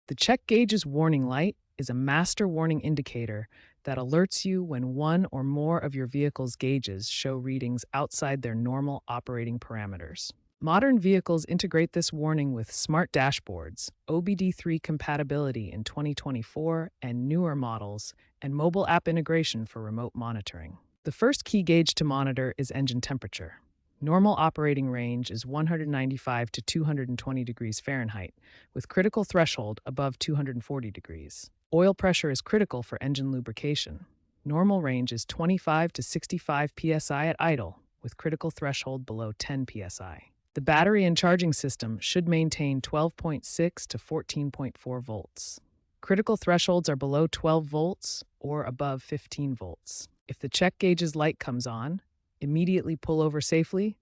The check gauge's warning light is a master warning indicator that alerts you when one or more of your vehicle's gauges show readings outside their normal operating parameters. Modern vehicles integrate this warning with smart dashboards, OBD3 compatibility in 2024 and newer models, and mobile app integration for remote monitoring. The first key gauge to monitor is engine temperature. Normal operating range is 195 to 220 degrees Fahrenheit, with critical threshold above 240 degrees. Oil pressure is critical for engine lubrication. Normal range is 25 to 65 psi at idle, with critical threshold below 10 psi. The battery and charging system should maintain 12.6 to 14.4 volts. Critical thresholds are below 12 volts or above 15 volts. If the check gauge's light comes on, immediately pull over safely,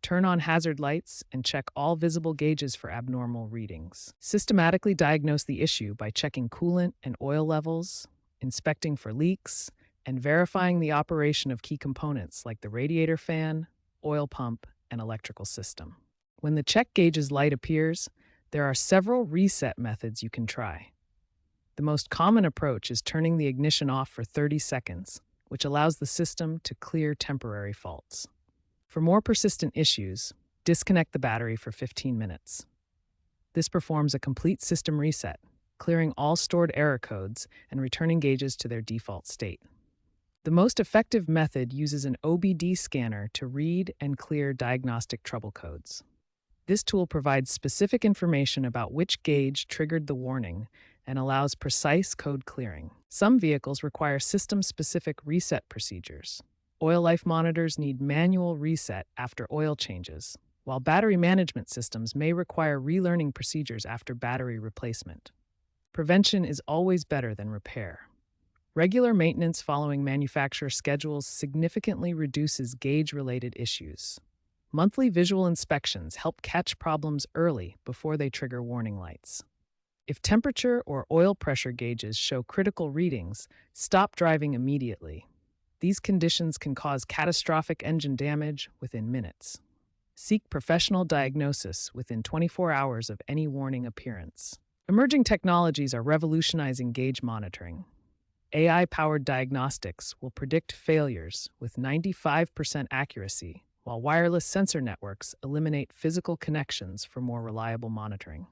turn on hazard lights, and check all visible gauges for abnormal readings. Systematically diagnose the issue by checking coolant and oil levels, inspecting for leaks, and verifying the operation of key components like the radiator fan, oil pump, and electrical system. When the check gauge's light appears, there are several reset methods you can try. The most common approach is turning the ignition off for 30 seconds, which allows the system to clear temporary faults. For more persistent issues, disconnect the battery for 15 minutes. This performs a complete system reset, clearing all stored error codes and returning gauges to their default state. The most effective method uses an OBD scanner to read and clear diagnostic trouble codes. This tool provides specific information about which gauge triggered the warning and allows precise code clearing. Some vehicles require system-specific reset procedures. Oil life monitors need manual reset after oil changes, while battery management systems may require relearning procedures after battery replacement. Prevention is always better than repair. Regular maintenance following manufacturer schedules significantly reduces gauge-related issues. Monthly visual inspections help catch problems early before they trigger warning lights. If temperature or oil pressure gauges show critical readings, stop driving immediately. These conditions can cause catastrophic engine damage within minutes. Seek professional diagnosis within 24 hours of any warning appearance. Emerging technologies are revolutionizing gauge monitoring. AI-powered diagnostics will predict failures with 95% accuracy, while wireless sensor networks eliminate physical connections for more reliable monitoring.